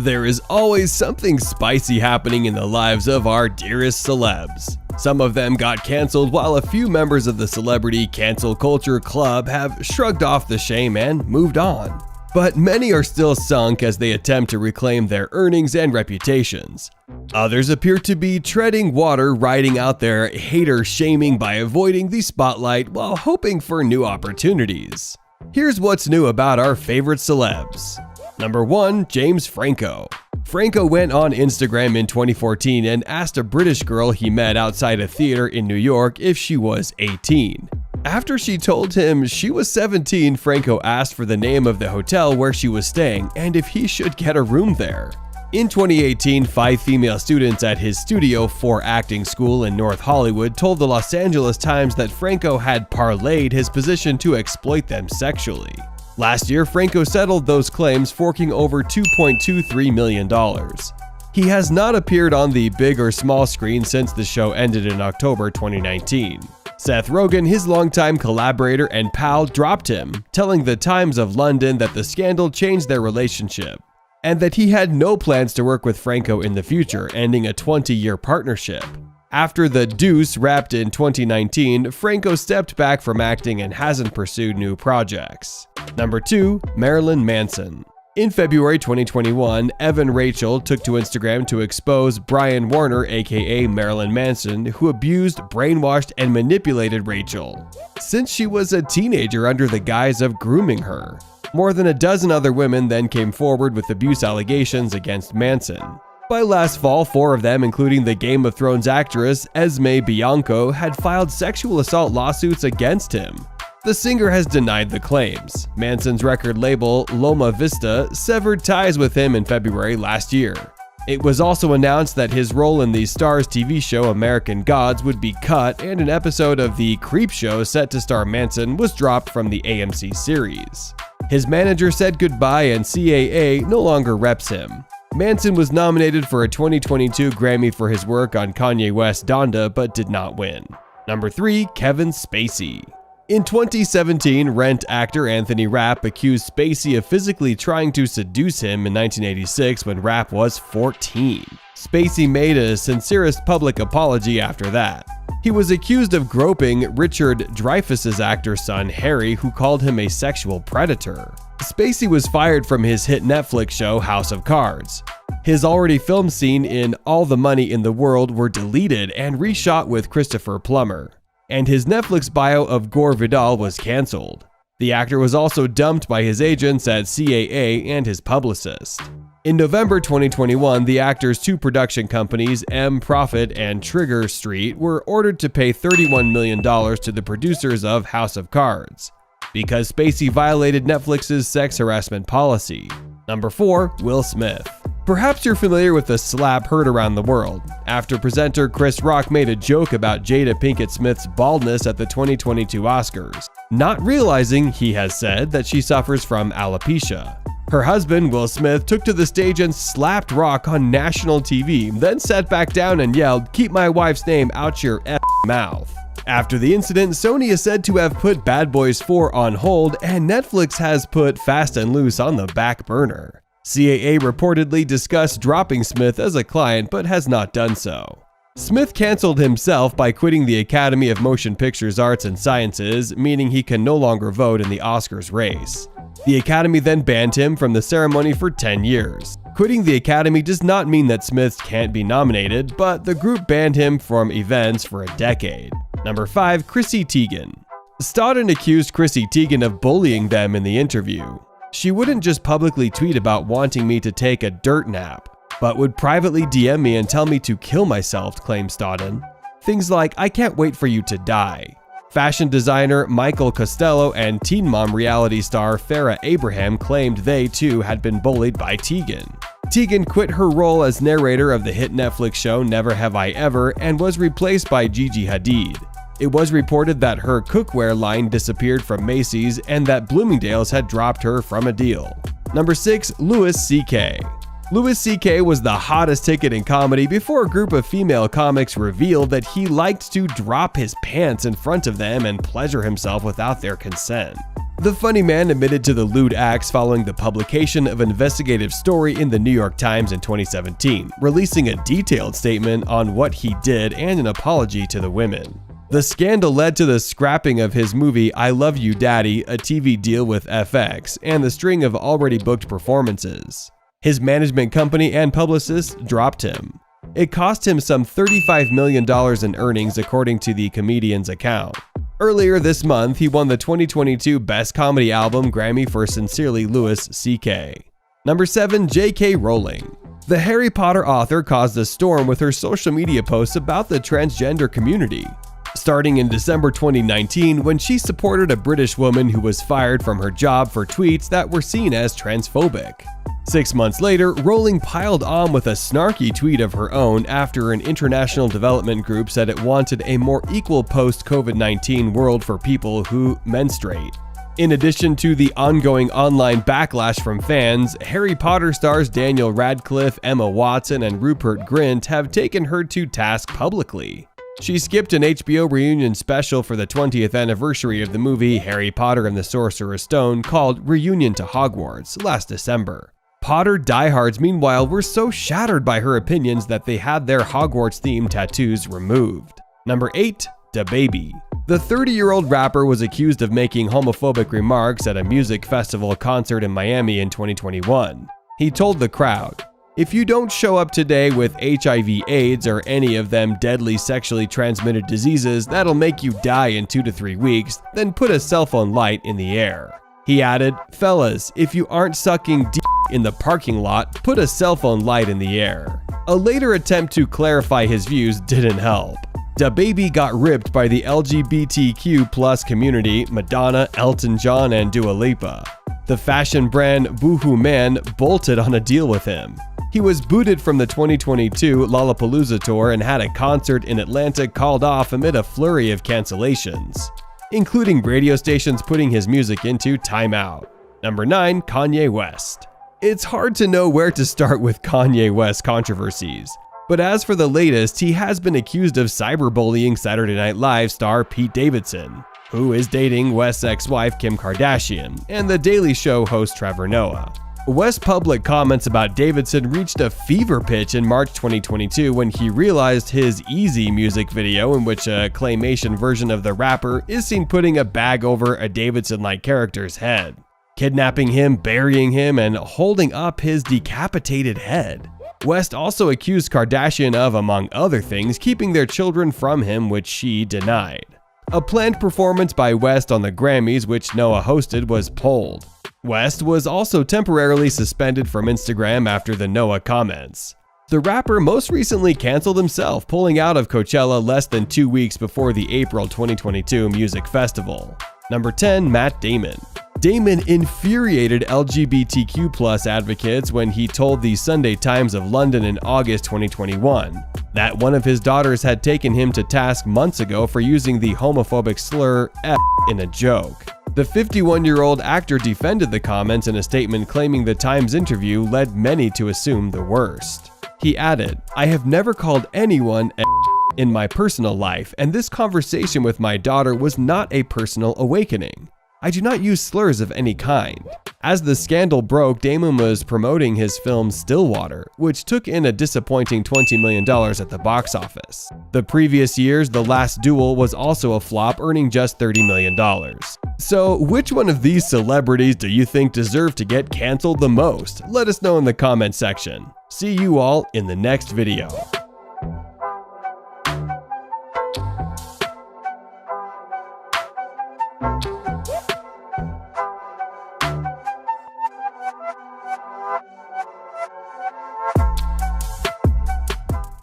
There is always something spicy happening in the lives of our dearest celebs. Some of them got cancelled, while a few members of the celebrity cancel culture club have shrugged off the shame and moved on. But many are still sunk as they attempt to reclaim their earnings and reputations. Others appear to be treading water, riding out their hater shaming by avoiding the spotlight while hoping for new opportunities. Here's what's new about our favorite celebs. Number 1. James Franco. Franco went on Instagram in 2014 and asked a British girl he met outside a theater in New York if she was 18. After she told him she was 17, Franco asked for the name of the hotel where she was staying and if he should get a room there. In 2018, 5 female students at his Studio 4 acting school in North Hollywood told the Los Angeles Times that Franco had parlayed his position to exploit them sexually. Last year, Franco settled those claims, forking over $2.23 million. He has not appeared on the big or small screen since the show ended in October 2019. Seth Rogen, his longtime collaborator and pal, dropped him, telling the Times of London that the scandal changed their relationship, and that he had no plans to work with Franco in the future, ending a 20-year partnership. After The Deuce wrapped in 2019, Franco stepped back from acting and hasn't pursued new projects. Number 2. Marilyn Manson. In February 2021, Evan Rachel took to Instagram to expose Brian Warner, aka Marilyn Manson, who abused, brainwashed, and manipulated Rachel since she was a teenager under the guise of grooming her. More than a dozen other women then came forward with abuse allegations against Manson. By last fall, 4 of them, including the Game of Thrones actress Esme Bianco, had filed sexual assault lawsuits against him. The singer has denied the claims. Manson's record label, Loma Vista, severed ties with him in February last year. It was also announced that his role in the Starz TV show American Gods would be cut, and an episode of the Creep Show set to star Manson was dropped from the AMC series. His manager said goodbye and CAA no longer reps him. Manson was nominated for a 2022 Grammy for his work on Kanye West's Donda, but did not win. Number 3. Kevin Spacey. In 2017, Rent actor Anthony Rapp accused Spacey of physically trying to seduce him in 1986 when Rapp was 14. Spacey made a sincerest public apology after that. He was accused of groping Richard Dreyfuss's actor's son Harry, who called him a sexual predator. Spacey was fired from his hit Netflix show House of Cards. His already filmed scene in All the Money in the World were deleted and reshot with Christopher Plummer, and his Netflix bio of Gore Vidal was cancelled. The actor was also dumped by his agents at CAA and his publicist. In November 2021, the actor's 2 production companies, M Profit and Trigger Street, were ordered to pay $31 million to the producers of House of Cards because Spacey violated Netflix's sex harassment policy. Number 4. Will Smith. Perhaps you're familiar with the slap heard around the world after presenter Chris Rock made a joke about Jada Pinkett Smith's baldness at the 2022 Oscars, not realizing, he has said, that she suffers from alopecia. Her husband, Will Smith, took to the stage and slapped Rock on national TV, then sat back down and yelled, "Keep my wife's name out your mouth." After the incident, Sony is said to have put Bad Boys 4 on hold, and Netflix has put Fast and Loose on the back burner. CAA reportedly discussed dropping Smith as a client, but has not done so. Smith canceled himself by quitting the Academy of Motion Pictures Arts and Sciences, meaning he can no longer vote in the Oscars race. The Academy then banned him from the ceremony for 10 years. Quitting the Academy does not mean that Smith can't be nominated, but the group banned him from events for a decade. Number 5. Chrissy Teigen. Stodden accused Chrissy Teigen of bullying them in the interview. "She wouldn't just publicly tweet about wanting me to take a dirt nap, but would privately DM me and tell me to kill myself," claimed Stodden. Things like, "I can't wait for you to die." Fashion designer Michael Costello and Teen Mom reality star Farrah Abraham claimed they too had been bullied by Teigen. Teigen quit her role as narrator of the hit Netflix show Never Have I Ever and was replaced by Gigi Hadid. It was reported that her cookware line disappeared from Macy's and that Bloomingdale's had dropped her from a deal. Number 6. Louis C.K. Louis C.K. was the hottest ticket in comedy before a group of female comics revealed that he liked to drop his pants in front of them and pleasure himself without their consent. The funny man admitted to the lewd acts following the publication of an investigative story in the New York Times in 2017, releasing a detailed statement on what he did and an apology to the women. The scandal led to the scrapping of his movie I Love You Daddy, a TV deal with FX, and the string of already booked performances. His management company and publicists dropped him. It cost him some $35 million in earnings according to the comedian's account. Earlier this month, he won the 2022 Best Comedy Album Grammy for Sincerely Louis C.K. Number 7. J.K. Rowling. The Harry Potter author caused a storm with her social media posts about the transgender community, starting in December 2019 when she supported a British woman who was fired from her job for tweets that were seen as transphobic. 6 months later, Rowling piled on with a snarky tweet of her own after an international development group said it wanted a more equal post-COVID-19 world for people who menstruate. In addition to the ongoing online backlash from fans, Harry Potter stars Daniel Radcliffe, Emma Watson, and Rupert Grint have taken her to task publicly. She skipped an HBO reunion special for the 20th anniversary of the movie Harry Potter and the Sorcerer's Stone called Reunion to Hogwarts last December. Potter diehards, meanwhile, were so shattered by her opinions that they had their Hogwarts-themed tattoos removed. Number 8. DaBaby. The 30-year-old rapper was accused of making homophobic remarks at a music festival concert in Miami in 2021. He told the crowd, "If you don't show up today with HIV/AIDS or any of them deadly sexually transmitted diseases that'll make you die in 2 to 3 weeks, then put a cell phone light in the air." He added, "Fellas, if you aren't sucking d in the parking lot, put a cell phone light in the air." A later attempt to clarify his views didn't help. DaBaby got ripped by the LGBTQ+ community, Madonna, Elton John, and Dua Lipa. The fashion brand Boohoo Man bolted on a deal with him. He was booted from the 2022 Lollapalooza tour and had a concert in Atlanta called off amid a flurry of cancellations, including radio stations putting his music into timeout. Number 9. Kanye West. It's hard to know where to start with Kanye West controversies. But as for the latest, he has been accused of cyberbullying Saturday Night Live star Pete Davidson, who is dating West's ex-wife Kim Kardashian, and The Daily Show host Trevor Noah. West's public comments about Davidson reached a fever pitch in March 2022 when he realized his Easy music video, in which a claymation version of the rapper is seen putting a bag over a Davidson-like character's head, kidnapping him, burying him, and holding up his decapitated head. West also accused Kardashian of, among other things, keeping their children from him, which she denied. A planned performance by West on the Grammys, which Noah hosted, was pulled. West was also temporarily suspended from Instagram after the Noah comments. The rapper most recently canceled himself, pulling out of Coachella less than 2 weeks before the April 2022 music festival. Number 10. Matt Damon. Damon infuriated LGBTQ+ advocates when he told the Sunday Times of London in August 2021 that one of his daughters had taken him to task months ago for using the homophobic slur F in a joke. The 51-year-old actor defended the comments in a statement, claiming the Times interview led many to assume the worst. He added, "I have never called anyone F in my personal life, and this conversation with my daughter was not a personal awakening. I do not use slurs of any kind." As the scandal broke, Damon was promoting his film Stillwater, which took in a disappointing $20 million at the box office. The previous year's The Last Duel was also a flop, earning just $30 million. So, which one of these celebrities do you think deserve to get canceled the most? Let us know in the comment section. See you all in the next video.